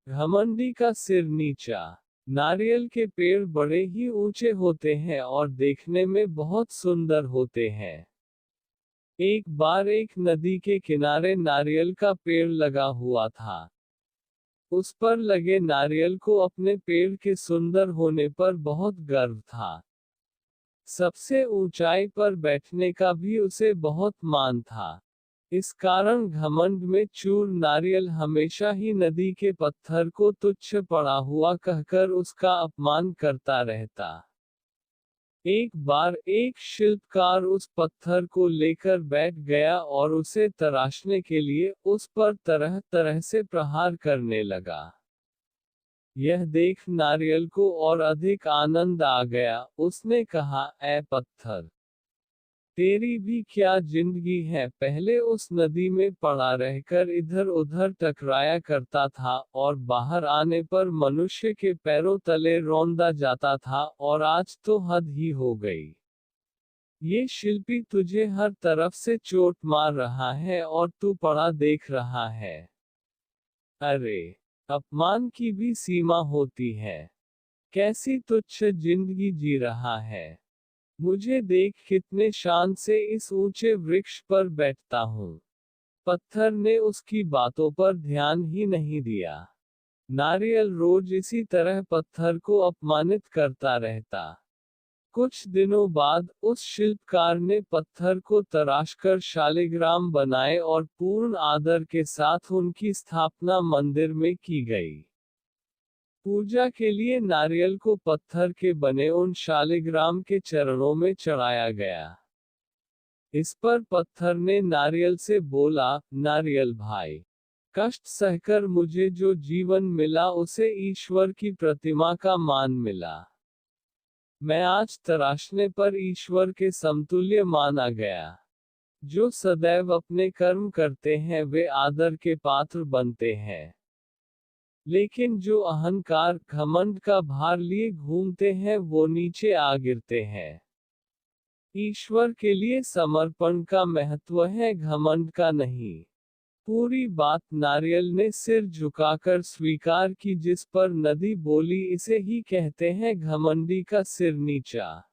घमंडी का सिर नीचा। नारियल के पेड़ बड़े ही ऊंचे होते हैं और देखने में बहुत सुंदर होते हैं। एक बार एक नदी के किनारे नारियल का पेड़ लगा हुआ था। उस पर लगे नारियल को अपने पेड़ के सुंदर होने पर बहुत गर्व था। सबसे ऊंचाई पर बैठने का भी उसे बहुत मान था। इस कारण घमंड में चूर नारियल हमेशा ही नदी के पत्थर को तुच्छ पड़ा हुआ कहकर उसका अपमान करता रहता। एक बार एक शिल्पकार उस पत्थर को लेकर बैठ गया और उसे तराशने के लिए उस पर तरह तरह से प्रहार करने लगा। यह देख नारियल को और अधिक आनंद आ गया। उसने कहा, ऐ पत्थर, तेरी भी क्या जिंदगी है। पहले उस नदी में पड़ा रहकर इधर उधर टकराया करता था और बाहर आने पर मनुष्य के पैरों तले रौंदा जाता था, और आज तो हद ही हो गई। ये शिल्पी तुझे हर तरफ से चोट मार रहा है और तू पड़ा देख रहा है। अरे, अपमान की भी सीमा होती है। कैसी तुच्छ जिंदगी जी रहा है। मुझे देख कितने शान से इस ऊंचे वृक्ष पर बैठता हूँ। पत्थर ने उसकी बातों पर ध्यान ही नहीं दिया। नारियल रोज इसी तरह पत्थर को अपमानित करता रहता। कुछ दिनों बाद उस शिल्पकार ने पत्थर को तराशकर शालिग्राम बनाए और पूर्ण आदर के साथ उनकी स्थापना मंदिर में की गई। पूजा के लिए नारियल को पत्थर के बने उन शालिग्राम के चरणों में चढ़ाया गया। इस पर पत्थर ने नारियल से बोला, नारियल भाई, कष्ट सहकर मुझे जो जीवन मिला उसे ईश्वर की प्रतिमा का मान मिला। मैं आज तराशने पर ईश्वर के समतुल्य माना गया। जो सदैव अपने कर्म करते हैं वे आदर के पात्र बनते हैं। लेकिन जो अहंकार, घमंड का भार लिए घूमते हैं वो नीचे आ गिरते हैं। ईश्वर के लिए समर्पण का महत्व है, घमंड का नहीं। पूरी बात नारियल ने सिर झुकाकर स्वीकार की, जिस पर नदी बोली, इसे ही कहते हैं घमंडी का सिर नीचा।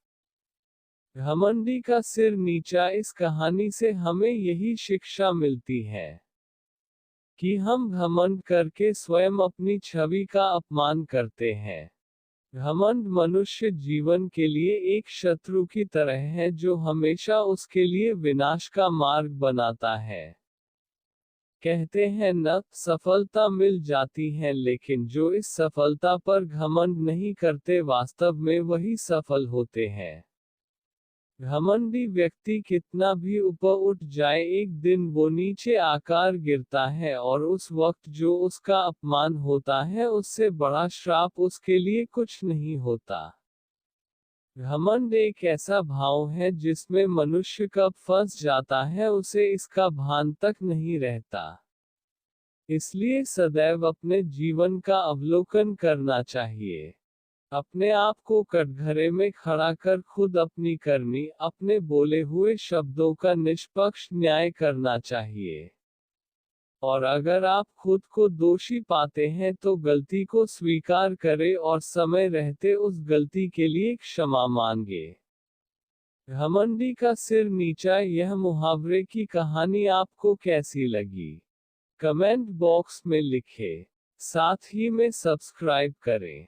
घमंडी का सिर नीचा। इस कहानी से हमें यही शिक्षा मिलती है कि हम घमंड करके स्वयं अपनी छवि का अपमान करते हैं। घमंड मनुष्य जीवन के लिए एक शत्रु की तरह है जो हमेशा उसके लिए विनाश का मार्ग बनाता है। कहते हैं न, सफलता मिल जाती है, लेकिन जो इस सफलता पर घमंड नहीं करते वास्तव में वही सफल होते हैं। घमंडी व्यक्ति कितना भी ऊपर उठ जाए एक दिन वो नीचे आकर गिरता है, और उस वक्त जो उसका अपमान होता है उससे बड़ा श्राप उसके लिए कुछ नहीं होता। घमंड एक ऐसा भाव है जिसमें मनुष्य कब फंस जाता है उसे इसका भान तक नहीं रहता। इसलिए सदैव अपने जीवन का अवलोकन करना चाहिए। अपने आप को कटघरे में खड़ा कर खुद अपनी करनी, अपने बोले हुए शब्दों का निष्पक्ष न्याय करना चाहिए। और अगर आप खुद को दोषी पाते हैं तो गलती को स्वीकार करें और समय रहते उस गलती के लिए क्षमा मांगे। घमंडी का सिर नीचा। यह मुहावरे की कहानी आपको कैसी लगी? कमेंट बॉक्स में लिखें। साथ ही में सब्सक्राइब करें।